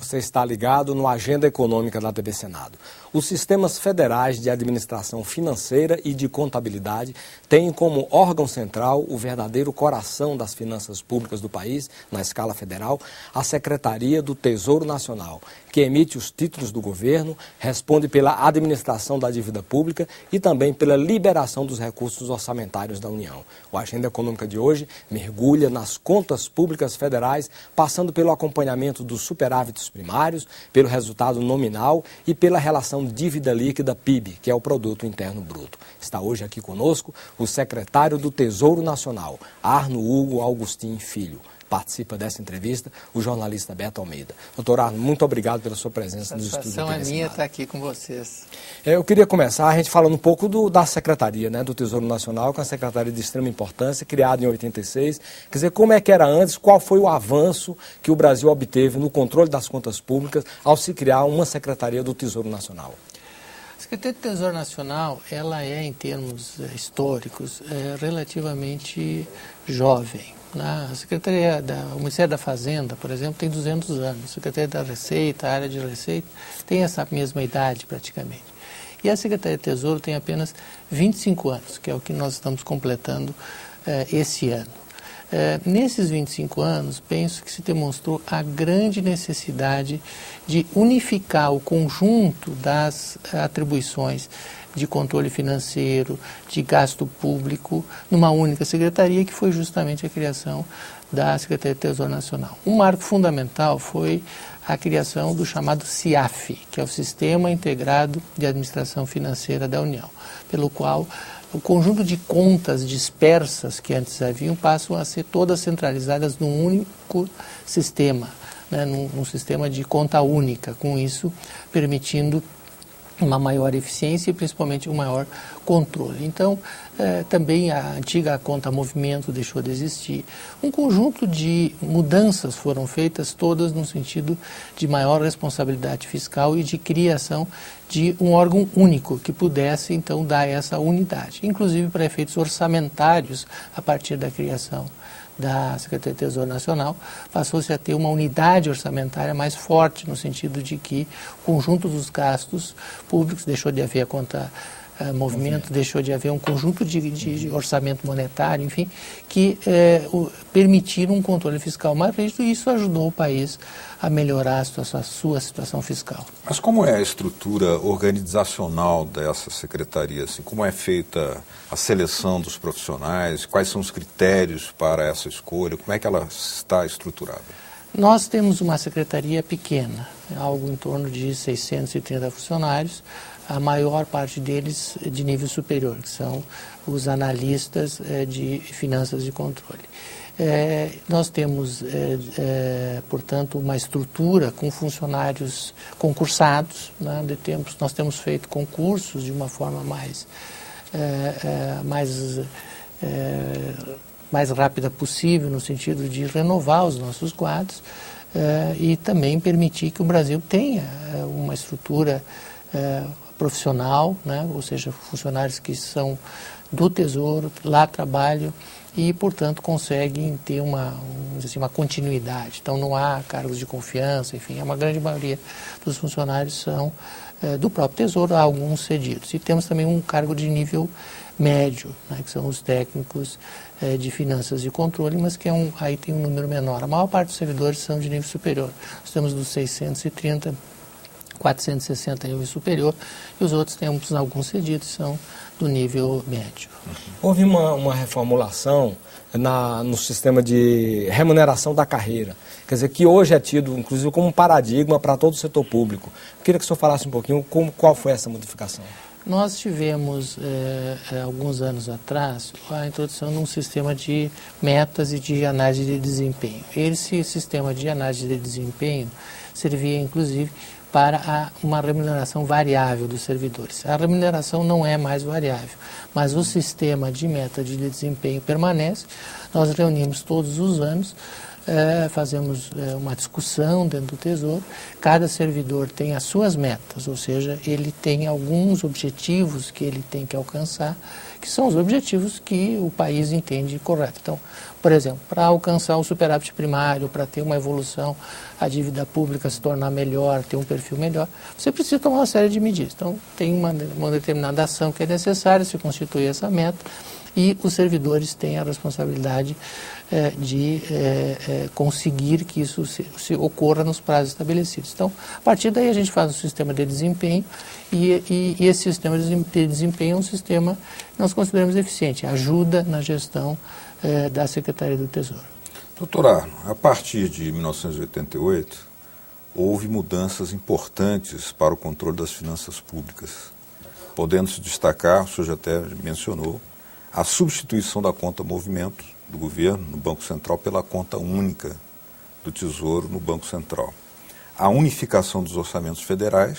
Você está ligado no Agenda Econômica da TV Senado. Os sistemas federais de administração financeira e de contabilidade têm como órgão central o verdadeiro coração das finanças públicas do país, na escala federal, a Secretaria do Tesouro Nacional, que emite os títulos do governo, responde pela administração da dívida pública e também pela liberação dos recursos orçamentários da União. O Agenda Econômica de hoje mergulha nas contas públicas federais, passando pelo acompanhamento dos superávites primários, pelo resultado nominal e pela relação dívida líquida PIB, que é o Produto Interno Bruto. Está hoje aqui conosco o secretário do Tesouro Nacional, Arno Hugo Augustin Filho. Participa dessa entrevista o jornalista Beto Almeida. Doutor Arno, muito obrigado pela sua presença nos estúdios. A satisfação é minha estar aqui com vocês. Eu queria começar a gente falando um pouco da Secretaria, né, do Tesouro Nacional, que é uma secretaria de extrema importância, criada em 86. Quer dizer, como é que era antes, qual foi o avanço que o Brasil obteve no controle das contas públicas ao se criar uma Secretaria do Tesouro Nacional? A Secretaria do Tesouro Nacional, ela é, em termos históricos, relativamente jovem. A Secretaria o Ministério da Fazenda, por exemplo, tem 200 anos. A Secretaria da Receita, a área de Receita, tem essa mesma idade praticamente. E a Secretaria do Tesouro tem apenas 25 anos, que é o que nós estamos completando esse ano. Nesses 25 anos, penso que se demonstrou a grande necessidade de unificar o conjunto das atribuições de controle financeiro, de gasto público, numa única secretaria, que foi justamente a criação da Secretaria do Tesouro Nacional. Um marco fundamental foi a criação do chamado SIAF, que é o Sistema Integrado de Administração Financeira da União, pelo qual o conjunto de contas dispersas que antes haviam passam a ser todas centralizadas num único sistema, né, num sistema de conta única, com isso permitindo uma maior eficiência e principalmente um maior controle. Então, também a antiga conta movimento deixou de existir. Um conjunto de mudanças foram feitas, todas no sentido de maior responsabilidade fiscal e de criação de um órgão único que pudesse, então, dar essa unidade, inclusive para efeitos orçamentários a partir da criação da Secretaria do Tesouro Nacional, passou-se a ter uma unidade orçamentária mais forte, no sentido de que o conjunto dos gastos públicos, deixou de haver a conta movimento, deixou de haver um conjunto de orçamento monetário, enfim, que permitiram um controle fiscal mais rígido, e isso ajudou o país a melhorar a sua situação fiscal. Mas como é a estrutura organizacional dessa secretaria? Assim, como é feita a seleção dos profissionais? Quais são os critérios para essa escolha? Como é que ela está estruturada? Nós temos uma secretaria pequena, algo em torno de 630 funcionários, a maior parte deles de nível superior, que são os analistas de finanças de controle. Nós temos, portanto, uma estrutura com funcionários concursados, né? Nós temos feito concursos de uma forma mais rápida possível, no sentido de renovar os nossos quadros e também permitir que o Brasil tenha uma estrutura profissional, né? Ou seja, funcionários que são do Tesouro, lá trabalham e, portanto, conseguem ter uma continuidade. Então, não há cargos de confiança, enfim, a grande maioria dos funcionários são do próprio Tesouro, há alguns cedidos. E temos também um cargo de nível médio, né, que são os técnicos de finanças de controle, mas que aí tem um número menor. A maior parte dos servidores são de nível superior. Nós temos dos 630, 460 nível superior, e os outros temos alguns cedidos, são do nível médio. Houve uma reformulação no sistema de remuneração da carreira, quer dizer, que hoje é tido, inclusive, como um paradigma para todo o setor público. Eu queria que o senhor falasse um pouquinho qual foi essa modificação. Nós tivemos, alguns anos atrás, a introdução de um sistema de metas e de análise de desempenho. Esse sistema de análise de desempenho servia, inclusive, para uma remuneração variável dos servidores. A remuneração não é mais variável, mas o sistema de meta de desempenho permanece. Nós reunimos todos os anos fazemos uma discussão dentro do Tesouro, cada servidor tem as suas metas, ou seja, ele tem alguns objetivos que ele tem que alcançar, que são os objetivos que o país entende correto. Então, por exemplo, para alcançar o superávit primário, para ter uma evolução, a dívida pública se tornar melhor, ter um perfil melhor, você precisa tomar uma série de medidas. Então, tem uma determinada ação que é necessária, se constituir essa meta, e os servidores têm a responsabilidade de conseguir que isso se ocorra nos prazos estabelecidos. Então, a partir daí a gente faz um sistema de desempenho e esse sistema de desempenho é um sistema que nós consideramos eficiente, ajuda na gestão da Secretaria do Tesouro. Doutor Arno, a partir de 1988, houve mudanças importantes para o controle das finanças públicas, podendo-se destacar, o senhor já até mencionou, a substituição da conta movimento do governo no Banco Central pela conta única do Tesouro no Banco Central. A unificação dos orçamentos federais,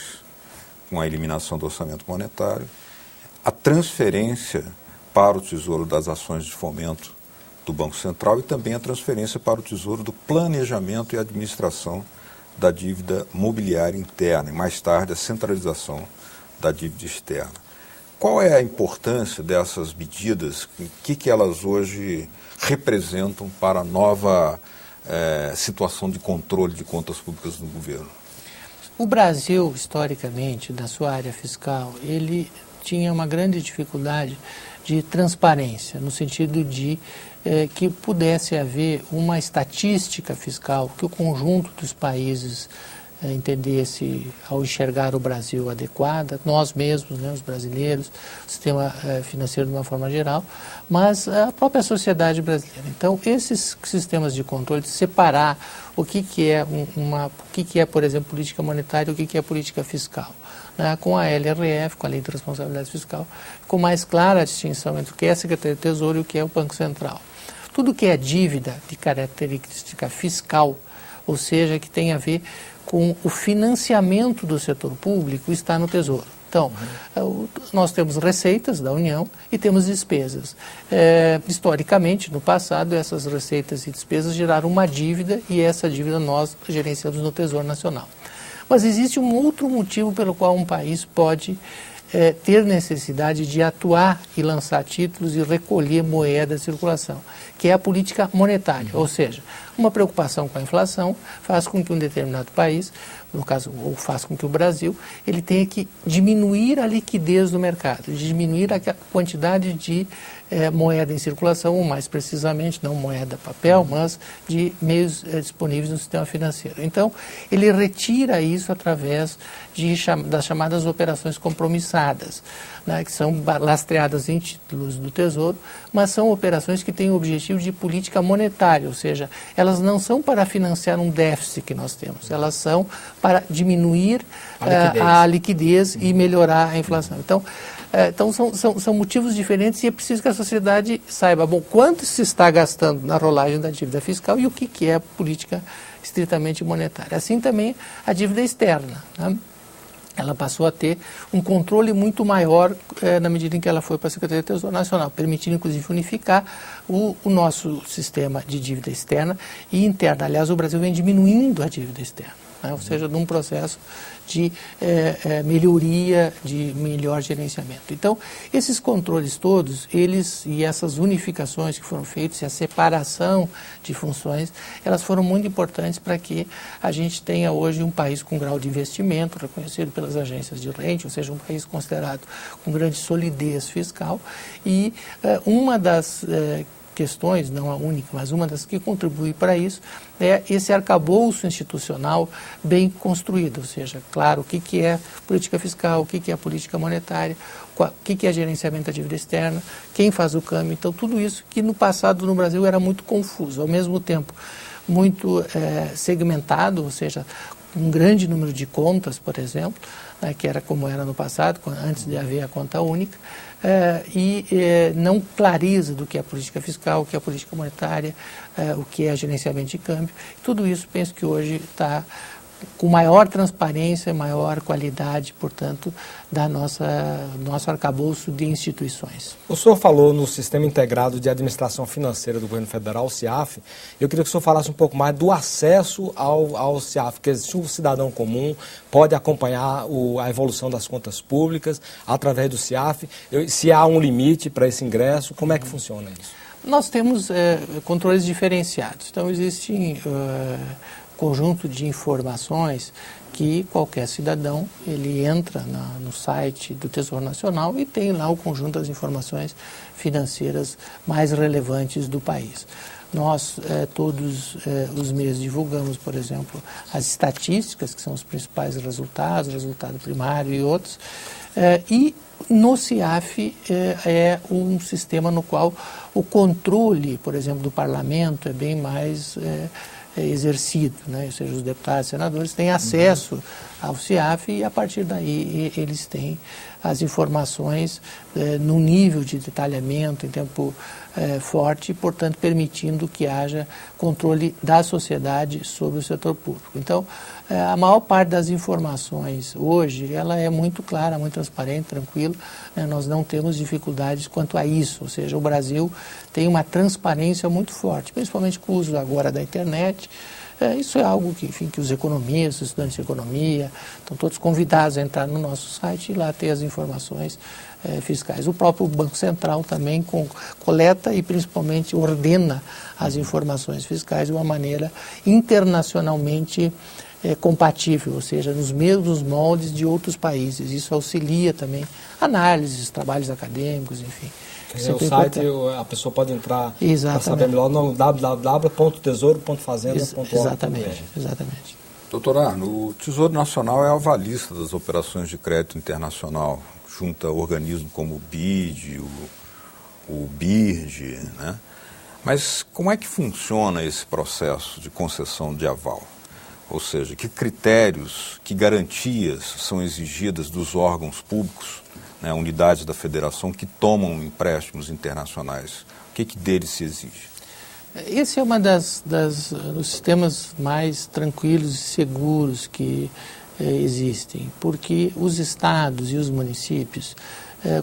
com a eliminação do orçamento monetário, a transferência para o Tesouro das ações de fomento do Banco Central e também a transferência para o Tesouro do planejamento e administração da dívida mobiliária interna e mais tarde a centralização da dívida externa. Qual é a importância dessas medidas? O que elas hoje representam para a nova situação de controle de contas públicas no governo? O Brasil, historicamente, na sua área fiscal, ele tinha uma grande dificuldade de transparência, no sentido de que pudesse haver uma estatística fiscal, que o conjunto dos países entendesse, ao enxergar o Brasil adequada, nós mesmos, né, os brasileiros, o sistema financeiro de uma forma geral, mas a própria sociedade brasileira. Então, esses sistemas de controle, de separar o que é, por exemplo, política monetária e o que é política fiscal. Com a LRF, com a Lei de Responsabilidade Fiscal, ficou mais clara a distinção entre o que é a Secretaria do Tesouro e o que é o Banco Central. Tudo que é dívida de característica fiscal, ou seja, que tem a ver com o financiamento do setor público, está no Tesouro. Então, nós temos receitas da União e temos despesas. Historicamente, no passado, essas receitas e despesas geraram uma dívida e essa dívida nós gerenciamos no Tesouro Nacional. Mas existe um outro motivo pelo qual um país pode ter necessidade de atuar e lançar títulos e recolher moeda de circulação, que é a política monetária, ou seja, uma preocupação com a inflação faz com que um determinado país, no caso, ou faz com que o Brasil, ele tenha que diminuir a liquidez do mercado, diminuir a quantidade de moeda em circulação, ou mais precisamente, não moeda papel, mas de meios disponíveis no sistema financeiro. Então, ele retira isso através das chamadas operações compromissadas, né, que são lastreadas em títulos do Tesouro, mas são operações que têm o objetivo de política monetária, ou seja, elas não são para financiar um déficit que nós temos, elas são para diminuir a liquidez e melhorar a inflação. Então são motivos diferentes e é preciso que a sociedade saiba, bom, quanto se está gastando na rolagem da dívida fiscal e o que é a política estritamente monetária. Assim também a dívida externa, né? Ela passou a ter um controle muito maior na medida em que ela foi para a Secretaria do Tesouro Nacional, permitindo inclusive unificar o nosso sistema de dívida externa e interna. Aliás, o Brasil vem diminuindo a dívida externa, né? Ou seja, num processo de melhoria, de melhor gerenciamento. Então, esses controles todos, e essas unificações que foram feitas, e a separação de funções, elas foram muito importantes para que a gente tenha hoje um país com grau de investimento, reconhecido pelas agências de rating, ou seja, um país considerado com grande solidez fiscal, e uma das questões, não a única, mas uma das que contribui para isso, é esse arcabouço institucional bem construído, ou seja, claro, o que é política fiscal, o que é política monetária, o que é gerenciamento da dívida externa, quem faz o câmbio, então tudo isso que no passado no Brasil era muito confuso, ao mesmo tempo muito segmentado, ou seja, um grande número de contas, por exemplo, né, que era como era no passado, antes de haver a conta única, não clariza do que é política fiscal, o que é política monetária, o que é gerenciamento de câmbio. Tudo isso penso que hoje está com maior transparência, maior qualidade, portanto, nosso arcabouço de instituições. O senhor falou no Sistema Integrado de Administração Financeira do Governo Federal, o CIAF. Eu queria que o senhor falasse um pouco mais do acesso ao CIAF, que se o cidadão comum pode acompanhar a evolução das contas públicas através do CIAF, se há um limite para esse ingresso, como é que funciona isso? Nós temos controles diferenciados, então existe conjunto de informações que qualquer cidadão, ele entra no site do Tesouro Nacional e tem lá o conjunto das informações financeiras mais relevantes do país. Nós, todos os meses, divulgamos, por exemplo, as estatísticas, que são os principais resultados, resultado primário e outros, e no CIAF é um sistema no qual o controle, por exemplo, do parlamento é bem mais exercido, né? Ou seja, os deputados e senadores têm acesso ao CIAF e a partir daí eles têm as informações num nível de detalhamento em tempo forte, portanto permitindo que haja controle da sociedade sobre o setor público. Então, a maior parte das informações hoje, ela é muito clara, muito transparente, tranquila, né? Nós não temos dificuldades quanto a isso, ou seja, o Brasil tem uma transparência muito forte, principalmente com o uso agora da internet. Isso é algo que, enfim, que os economistas, os estudantes de economia, estão todos convidados a entrar no nosso site e lá ter as informações fiscais. O próprio Banco Central também coleta e principalmente ordena as informações fiscais de uma maneira internacionalmente compatível, ou seja, nos mesmos moldes de outros países. Isso auxilia também análises, trabalhos acadêmicos, enfim. O site, a pessoa pode entrar para saber melhor no www.tesouro.fazenda.org. Exatamente. Doutor Arno, o Tesouro Nacional é avalista das operações de crédito internacional, junto a organismos como o BID, o BIRD, né? Mas como é que funciona esse processo de concessão de aval? Ou seja, que critérios, que garantias são exigidas dos órgãos públicos, né, unidades da federação que tomam empréstimos internacionais? O que deles se exige? Esse é uma dos sistemas mais tranquilos e seguros que existem, porque os estados e os municípios,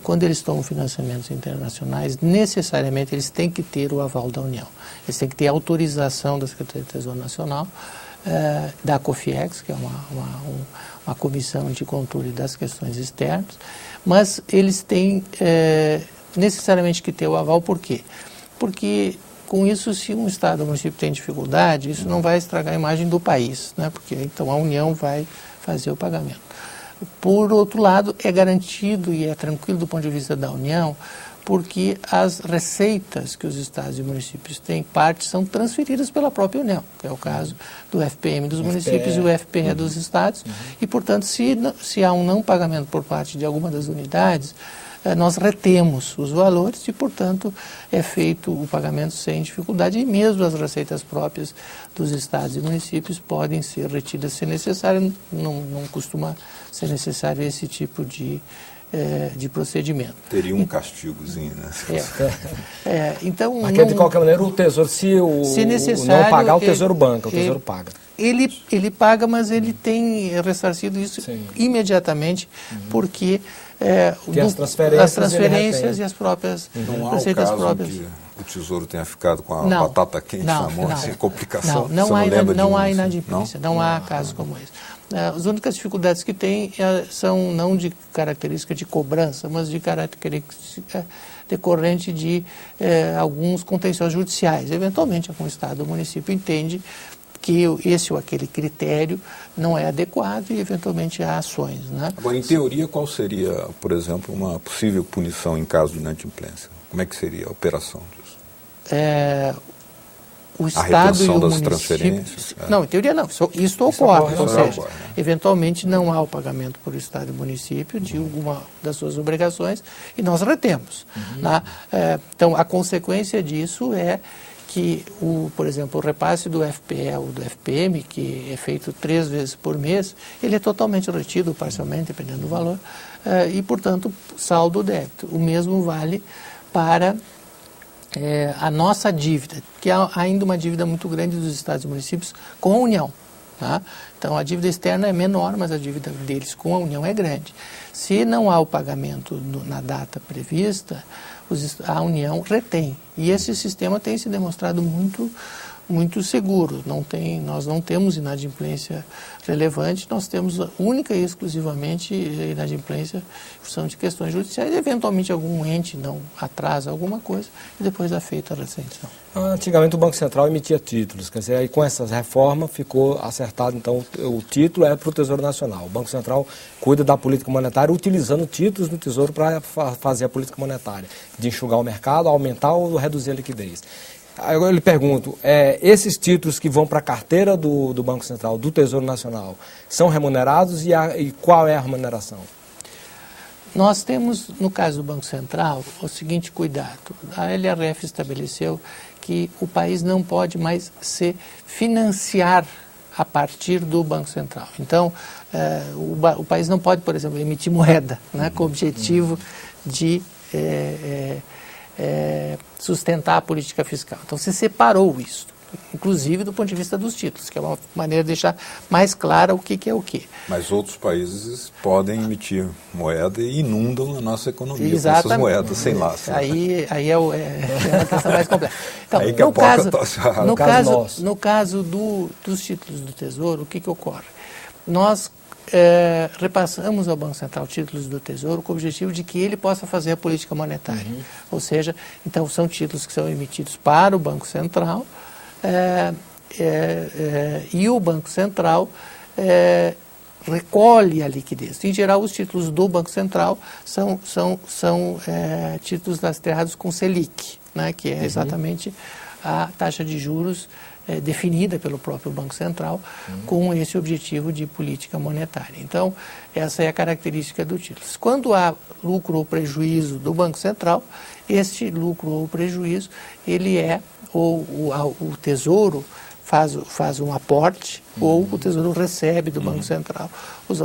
quando eles tomam financiamentos internacionais, necessariamente eles têm que ter o aval da União. Eles têm que ter a autorização da Secretaria do Tesouro Nacional, da COFIEX, que é uma comissão de controle das questões externas, mas eles têm necessariamente que ter o aval. Por quê? Porque com isso, se um estado ou município tem dificuldade, isso não vai estragar a imagem do país, né? Porque então a União vai fazer o pagamento. Por outro lado, é garantido e é tranquilo do ponto de vista da União, porque as receitas que os estados e municípios têm, parte são transferidas pela própria União, que é o caso do FPM dos municípios e o FPE dos estados, e, portanto, se há um não pagamento por parte de alguma das unidades, nós retemos os valores e, portanto, é feito o pagamento sem dificuldade, e mesmo as receitas próprias dos estados e municípios podem ser retidas se necessário, não costuma ser necessário esse tipo de procedimento. Teria um castigozinho, né? Então, mas de qualquer maneira o Tesouro, se não pagar, o Tesouro banca, o Tesouro paga. Ele paga, mas ele tem ressarcido isso imediatamente, porque tem as transferências e as próprias não receitas há o caso próprias. Que o Tesouro tenha ficado com a batata quente na mão, assim, complicação. Não há inadimplência, não há casos como esse. As únicas dificuldades que tem são não de característica de cobrança, mas de característica decorrente de alguns contenciosos judiciais. Eventualmente, algum estado ou município entende que esse ou aquele critério não é adequado e, eventualmente, há ações, né? Agora, em teoria, qual seria, por exemplo, uma possível punição em caso de inadimplência? Como é que seria a operação disso? O Estado e o das município... transferências? Não, em teoria não. Isso ocorre. Ou seja, eventualmente não há o pagamento por Estado e município de alguma das suas obrigações e nós retemos. Né? Então, a consequência disso é que, por exemplo, o repasse do FPE ou do FPM, que é feito 3 vezes por mês, ele é totalmente retido, parcialmente, dependendo do valor, e, portanto, saldo o débito. O mesmo vale para a nossa dívida, que é ainda uma dívida muito grande dos estados e municípios com a União. Tá? Então, a dívida externa é menor, mas a dívida deles com a União é grande. Se não há o pagamento na data prevista, a União retém. E esse sistema tem se demonstrado muito seguro. Nós não temos inadimplência relevante, nós temos única e exclusivamente inadimplência em função de questões judiciais, e eventualmente algum ente não atrasa alguma coisa e depois é feita a recenção. Antigamente o Banco Central emitia títulos, quer dizer, aí com essas reformas ficou acertado, então o título é para o Tesouro Nacional. O Banco Central cuida da política monetária utilizando títulos do Tesouro para fazer a política monetária, de enxugar o mercado, aumentar ou reduzir a liquidez. Agora eu lhe pergunto, esses títulos que vão para a carteira do Banco Central, do Tesouro Nacional, são remunerados e qual é a remuneração? Nós temos, no caso do Banco Central, o seguinte cuidado. A LRF estabeleceu que o país não pode mais se financiar a partir do Banco Central. Então, o país não pode, por exemplo, emitir moeda, né, com o objetivo de sustentar a política fiscal. Então, se separou isso, inclusive do ponto de vista dos títulos, que é uma maneira de deixar mais clara o que é o que. Mas outros países podem emitir moeda e inundam a nossa economia Exatamente. com essas moedas sem laço. Aí é uma questão mais complexa. Então, aí no caso dos títulos do Tesouro, o que ocorre? Nós repassamos ao Banco Central títulos do Tesouro com o objetivo de que ele possa fazer a política monetária. Ou seja, então são títulos que são emitidos para o Banco Central e o Banco Central recolhe a liquidez. Em geral, os títulos do Banco Central são títulos lastreados com Selic, né, que é exatamente a taxa de juros definida pelo próprio Banco Central com esse objetivo de política monetária. Então, essa é a característica do título. Quando há lucro ou prejuízo do Banco Central, este lucro ou prejuízo, ele o Tesouro faz um aporte ou o Tesouro recebe do Banco Central.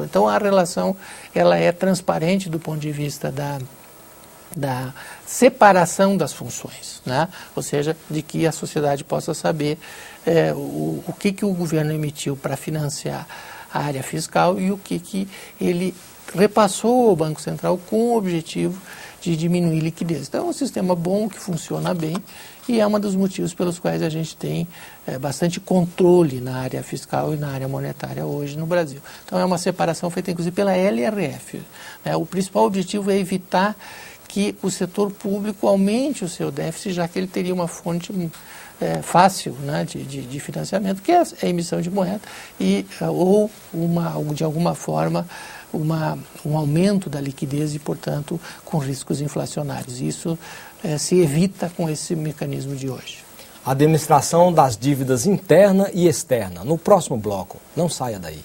Então, a relação ela é transparente do ponto de vista da separação das funções, né? Ou seja, de que a sociedade possa saber o que o governo emitiu para financiar a área fiscal e o que ele repassou ao Banco Central com o objetivo de diminuir liquidez. Então, é um sistema bom, que funciona bem, e é um dos motivos pelos quais a gente tem bastante controle na área fiscal e na área monetária hoje no Brasil. Então, é uma separação feita, inclusive, pela LRF. Né? O principal objetivo é evitar que o setor público aumente o seu déficit, já que ele teria uma fonte fácil, né, de financiamento, que é a emissão de moeda, ou de alguma forma um aumento da liquidez e, portanto, com riscos inflacionários. Isso se evita com esse mecanismo de hoje. Administração das dívidas interna e externa. No próximo bloco, não saia daí.